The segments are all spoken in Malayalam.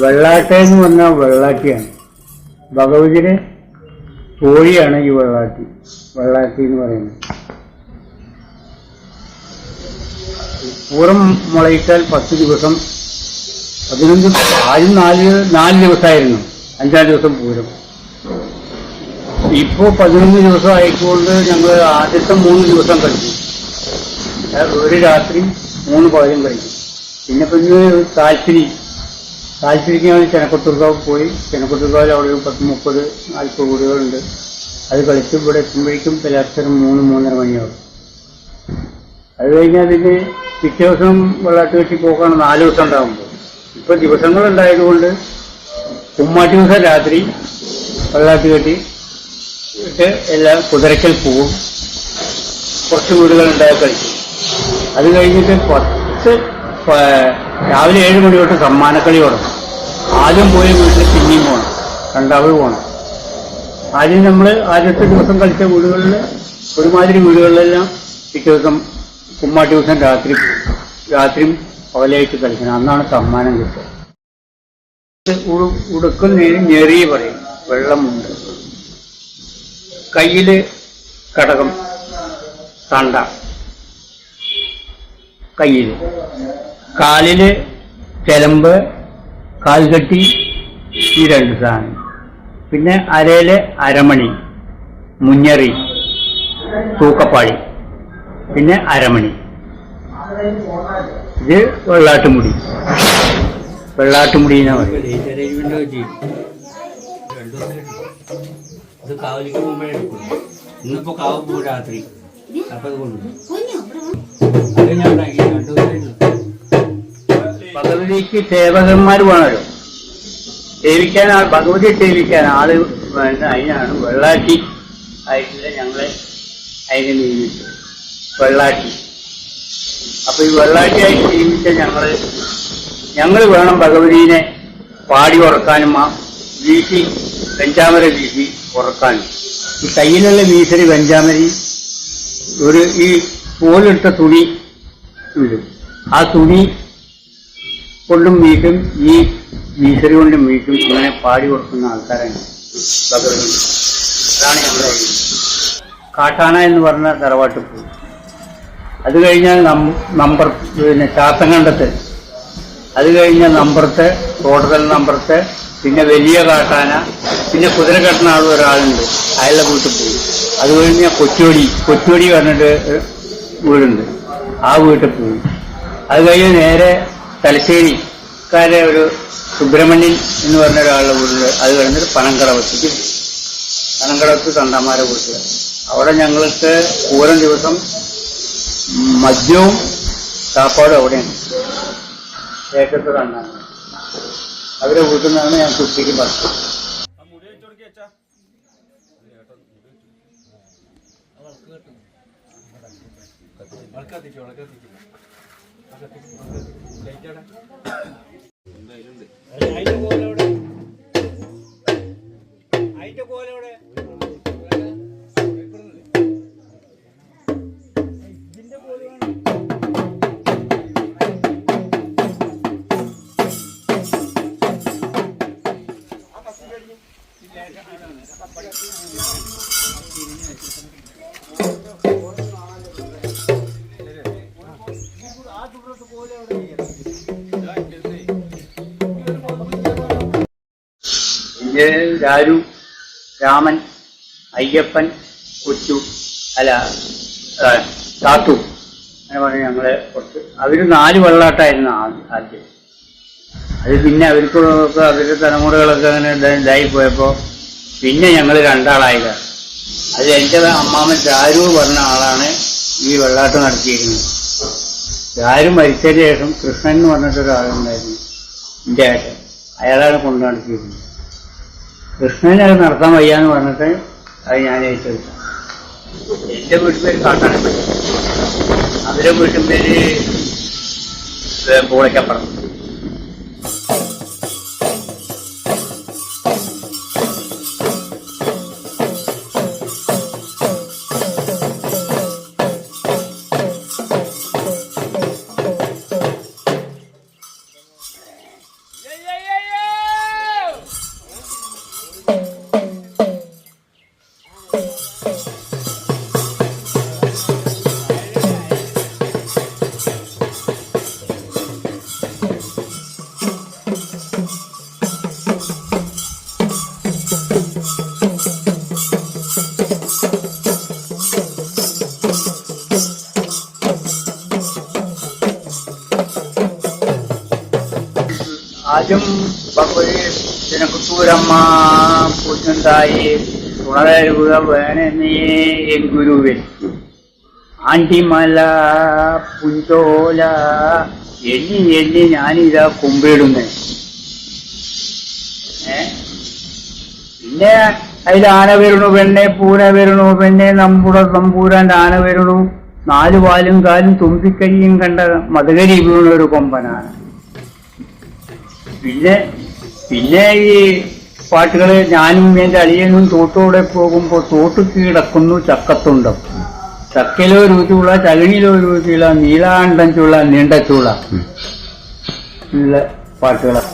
വെള്ളാട്ട എന്ന് പറഞ്ഞാൽ വെള്ളാട്ടിയാണ്. ഭഗവതിയുടെ കോഴിയാണ് ഈ വെള്ളാട്ടി. വെള്ളാട്ടി എന്ന് പറയുന്നത് പൂരം മുളയിട്ടാൽ 10 ദിവസം 15 ആദ്യം 4 ദിവസമായിരുന്നു. 5-ാം ദിവസം പൂരം. ഇപ്പോൾ 11 ദിവസം ആയിക്കൊണ്ട് ഞങ്ങൾ ആദ്യത്തെ 3 ദിവസം കളിക്കും. ഒരു രാത്രി 3 പകലും കളിക്കും. പിന്നെ താല്പര്യത്തിന് വേണ്ടി ചെനക്കൊത്തൂർക്കാവ് പോയി. ചെനക്കൊത്തൂർക്കാവിൽ അവിടെ 10-30-40 വീടുകളുണ്ട്. അത് കളിച്ച് ഇവിടെ എത്തുമ്പോഴേക്കും പുലർച്ചെ 3-3:30 മണിയാവും. അത് കഴിഞ്ഞാൽ പിന്നെ പിറ്റേ ദിവസം വെള്ളാട്ട് കെട്ടി പോക്കാണ് 4 ദിവസം ഉണ്ടാകുമ്പോൾ. ഇപ്പോൾ ദിവസങ്ങളുണ്ടായതുകൊണ്ട് കുമ്മാട്ടി ദിവസം രാത്രി വെള്ളാട്ട് കെട്ടി ഇട്ട് എല്ലാം കുതിരക്കൽ പോവും. കുറച്ച് വീടുകളുണ്ടായി കളിക്കും. അത് കഴിഞ്ഞിട്ട് രാവിലെ 7 മണി തൊട്ട് സമ്മാനക്കളി തുടങ്ങും. ആദ്യം പോയ വീട്ടിൽ പിന്നെയും പോകണം, രണ്ടാമത് പോകണം. ആദ്യം നമ്മൾ ആദ്യത്തെ ദിവസം കളിച്ച വീടുകളിൽ ഒരുമാതിരി വീടുകളിലെല്ലാം പിറ്റേ ദിവസം കുമ്മാട്ടി ദിവസം രാത്രിയും പകലായിട്ട് കളിക്കണം. അന്നാണ് സമ്മാനം കിട്ടുക. ഉടുക്കുന്നതിന് ഞെറിയ പറയും. വെള്ളമുണ്ട്. കയ്യില് കടകം, തണ്ട കയ്യില്, കാലില് ചെലമ്പ്, കാൽകെട്ടി, ഈ 2 സാധനം. പിന്നെ അരയില് അരമണി, മുഞ്ഞറി, തൂക്കപ്പാടി, പിന്നെ അരമണി. ഇത് വെള്ളാട്ടുമുടി. വെള്ളാട്ടുമുടി എന്നാ പറയും. ഇന്നിപ്പോ കാവ് പോ രാത്രി. അപ്പൊ ഭഗവതിക്ക് സേവകന്മാർ വേണമല്ലോ. ഭഗവതിയെ സേവിക്കാൻ ആള് വേണ്ട. അതിനാണ് വെള്ളാട്ടി ആയിട്ടുള്ള ഞങ്ങളെ അതിനെ നിയമിച്ചത്. വെള്ളാട്ടി. അപ്പൊ ഈ വെള്ളാട്ടിയായി നിയമിച്ച ഞങ്ങൾ വേണം ഭഗവതിനെ പാടി ഉറക്കാനും വെഞ്ചാമര വീശി ഉറക്കാനും. ഈ കയ്യിലുള്ള വീശരി വെഞ്ചാമരി ഈ കോലിട്ട തുണി ഇടും. ആ തുണി കൊണ്ടും വീട്ടും ഈ വീശരി കൊണ്ടും വീട്ടും. ഇങ്ങനെ പാടി കൊടുക്കുന്ന ആൾക്കാരാണ് ഭഗവതി. അതാണ് ഞങ്ങളുടെ കാട്ടാന എന്ന് പറഞ്ഞ തറവാട്ട് പോയി. അത് കഴിഞ്ഞാൽ പിന്നെ ചാത്തങ്കണ്ടത്ത്, അത് കഴിഞ്ഞാൽ നമ്പറത്തെ തോട്ടത്തൽ നമ്പറത്തെ, പിന്നെ വലിയ കാട്ടാന, പിന്നെ കുതിര കെട്ടുന്ന ഒരാളുണ്ട്, അയാളുടെ വീട്ടിൽ പോയി. അത് കഴിഞ്ഞാൽ കൊച്ചുവടി പറഞ്ഞിട്ട് വീടുണ്ട്, ആ വീട്ടിൽ പോയി. അത് കഴിഞ്ഞ് നേരെ തലശ്ശേരിക്കാരെ ഒരു സുബ്രഹ്മണ്യൻ എന്ന് പറഞ്ഞ ഒരാളുടെ വീടുണ്ട്. അത് കഴിഞ്ഞിട്ട് പനങ്കടവത്ത് തണ്ടന്മാരെ വീട്ടിൽ. അവിടെ ഞങ്ങൾക്ക് പൂരം ദിവസം മദ്യവും കാപ്പാടും അവിടെയാണ്. ദേശത്ത് കണ്ടാണ് അവരെ വീട്ടിൽ നിന്നാണ് ഞാൻ കുട്ടിക്ക് ഭക്ഷണം. രാരു, രാമൻ, അയ്യപ്പൻ, താത്തു അങ്ങനെ പറഞ്ഞ് ഞങ്ങളെ കുറച്ച്. അവര് 4 വെള്ളാട്ടായിരുന്നു ആദ്യം. അത് പിന്നെ അവർക്കൊക്കെ അവരുടെ തലമുറകളൊക്കെ അങ്ങനെ ഇതായി പോയപ്പോ പിന്നെ ഞങ്ങൾ 2 ആളായതാണ്. അത് എൻ്റെ അമ്മാമൻ രാരു പറഞ്ഞ ആളാണ് ഈ വെള്ളാട്ട് നടത്തിയിരിക്കുന്നത്. രാരു മരിച്ചതിന് ശേഷം കൃഷ്ണൻ എന്ന് പറഞ്ഞിട്ടൊരാളുണ്ടായിരുന്നു, എൻ്റെ ഏട്ടൻ. അയാളാണ് കൊണ്ടു നടത്തിയിരുന്നത്. കൃഷ്ണനെ അത് നടത്താൻ വയ്യാന്ന് പറഞ്ഞിട്ട് അത് ഞാൻ ഏറ്റെടുത്തു. എൻ്റെ വീട്ടുപേര് കാട്ടാനപ്പള്ളി, അവരുടെ വീട്ടുപേര് പൂളയ്ക്കപ്പുറം. ആദ്യം ഭഗവതി ജനകുത്തൂരമ്മ പൂജുണ്ടായി ഉണരുക വേണമേ എൻ ഗുരുവിൽ ആണ്ടിമല പുഞ്ചോല എണ്ണി എണ്ണി ഞാനിതാ കുമ്പിടുന്നേ. പിന്നെ അതിൽ ആന വരണു പെണ്ണെ, പൂന വരണു പെണ്ണെ, നമ്പൂരാന്റെ ആന വരണു, 4 വാലും കാലും തുമ്പിക്കരിയും കണ്ട മതകരി വീണ ഒരു കൊമ്പനാണ്. പിന്നെ ഈ പാട്ടുകള് ഞാനും എന്റെ അളിയനും തോട്ടോടെ പോകുമ്പോ തോട്ട് കീടക്കുന്നു ചക്കത്തുണ്ടം, ചക്കയിലോ രുചിയുള്ള ചകിണിയിലോ രുചിയുള്ള നീലാണ്ടൻ ചുള്ള നീണ്ട ചുള്ള ഉള്ള പാട്ടുകളാണ്.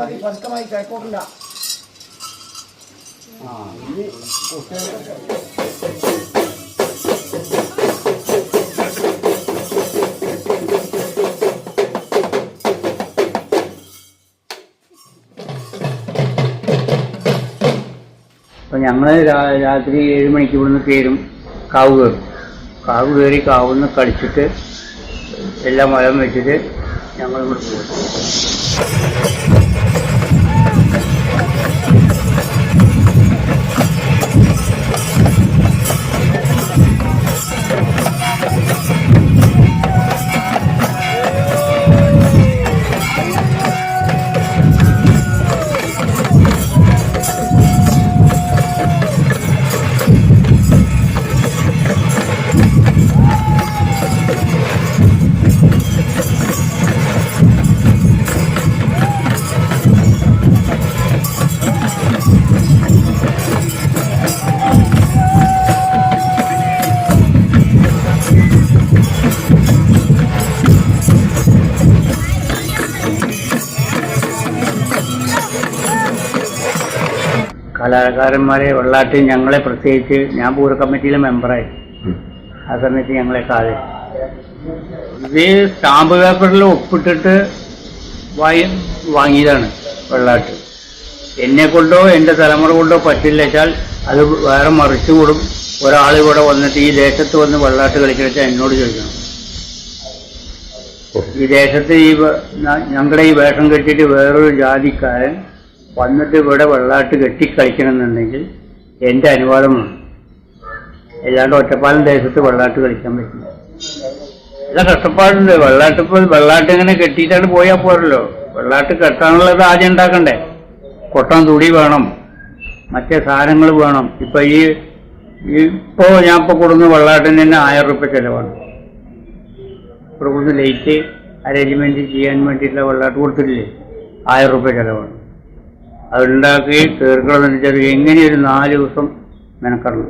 പതുക്കമായി കേൾക്കൂട്ടില്ല. അപ്പം ഞങ്ങൾ രാത്രി 7 മണിക്ക് ഇവിടുന്ന് കയറും, കാവ് കയറും. കാവ് കയറി കാവുന്ന് കളിച്ചിട്ട് എല്ലാം വലം വെച്ചിട്ട് ഞങ്ങൾ ഇങ്ങോട്ട് പോകും. കലാകാരന്മാരെ വെള്ളാട്ട് ഞങ്ങളെ പ്രത്യേകിച്ച് ഞാൻ പൂര കമ്മിറ്റിയിലെ മെമ്പറായി. ആ സമയത്ത് ഞങ്ങളെ ഇത് സ്റ്റാമ്പ് പേപ്പറിൽ ഒപ്പിട്ടിട്ട് വാങ്ങിയതാണ് വെള്ളാട്ട്. എന്നെ കൊണ്ടോ എൻ്റെ തലമുറ കൊണ്ടോ പറ്റില്ല വെച്ചാൽ അത് വേറെ മറിച്ചു കൂടും. ഒരാൾ ഇവിടെ വന്നിട്ട് ഈ ദേശത്ത് വന്ന് വെള്ളാട്ട് കളിക്കുന്ന വെച്ചാൽ എന്നോട് ചോദിക്കണം. ഈ ദേശത്ത് ഞങ്ങളുടെ ഈ വേഷം കെട്ടിയിട്ട് വേറൊരു ജാതിക്കാരൻ വന്നിട്ട് ഇവിടെ വെള്ളാട്ട് കെട്ടിക്കളിക്കണമെന്നുണ്ടെങ്കിൽ എൻ്റെ അനുവാദം വേണം. അല്ലാണ്ട് ഒറ്റപ്പാലം ദേശത്ത് വെള്ളാട്ട് കളിക്കാൻ പറ്റില്ല. എല്ലാം കഷ്ടപ്പാടുണ്ട്. വെള്ളാട്ട് ഇങ്ങനെ കെട്ടിയിട്ടാണ് പോയാൽ പോരല്ലോ. വെള്ളാട്ട് കെട്ടാനുള്ളത് ആദ്യം ഉണ്ടാക്കണ്ടേ. കൊട്ടം തുടി വേണം, മറ്റേ സാധനങ്ങൾ വേണം. ഇപ്പോൾ ഞാൻ കൊടുക്കുന്ന വെള്ളാട്ടിന് തന്നെ 1000 രൂപ ചിലവാണ്. ഇവിടെ കൊടുത്ത് ലൈറ്റ് അറേഞ്ച്മെന്റ് ചെയ്യാൻ വേണ്ടിയിട്ടുള്ള വെള്ളാട്ട് കൊടുത്തിട്ടില്ലേ, 1000 രൂപ ചിലവാണ്. അതുണ്ടാക്കി തീർക്കണമെന്ന് വെച്ചാൽ എങ്ങനെയൊരു 4 ദിവസം മെനക്കണം.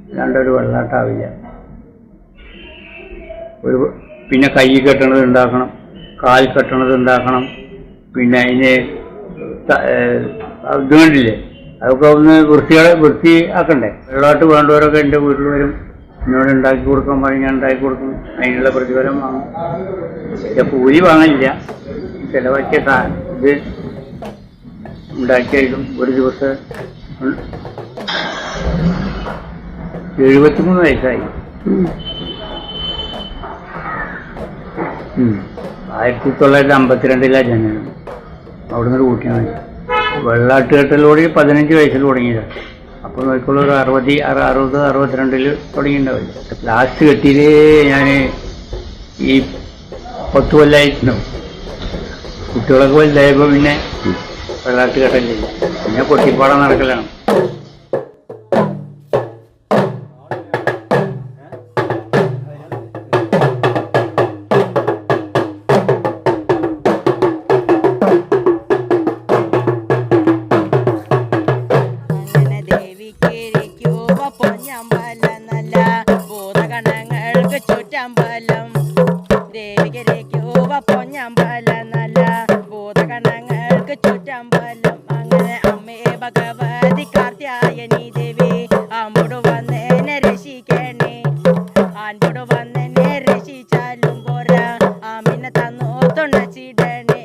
അല്ലാണ്ടൊരു വെള്ളാട്ടാവില്ല. പിന്നെ കൈ കെട്ടണത് ഉണ്ടാക്കണം, കാൽ കെട്ടണത് ഉണ്ടാക്കണം. പിന്നെ അതിന് ഇത് വേണ്ടില്ലേ, അതൊക്കെ ഒന്ന് വൃത്തിയാക്കണ്ടേ. വെള്ളാട്ട് വേണ്ടവരൊക്കെ എൻ്റെ വീട്ടിൽ വരും, എന്നോട് ഉണ്ടാക്കി കൊടുക്കാൻ പറയും, ഞാൻ ഉണ്ടാക്കി കൊടുക്കും. അതിനുള്ള പ്രതിഫലം വാങ്ങും. പക്ഷെ കൂലി വാങ്ങില്ല. ചിലവാക്കിയ ഇത് ഉണ്ടാക്കിയായിട്ടും ഒരു ദിവസം 73 വയസ്സായി. 1952 ജനനം. അവിടുന്ന് കൂട്ടിയാണ്. വെള്ളാട്ട് കെട്ടലോടി 15 വയസ്സിൽ തുടങ്ങിയതാണ്. അപ്പോൾ നോക്കുള്ള ഒരു 60, 62 തുടങ്ങിയിട്ടുണ്ടാവില്ല. ലാസ്റ്റ് കെട്ടിയിലേ ഞാൻ ഈ 10 കൊല്ലമായിട്ടുണ്ടാവും. കുട്ടികളൊക്കെ വലുതായപ്പോൾ പിന്നെ വെള്ളാട്ട് കെട്ടലില്ല. പിന്നെ പൊട്ടിപ്പാടം നടക്കലാണ്. രക്ഷിച്ചാലും പോരാ, ആമിനെ തന്നു തുണച്ചിടണേ.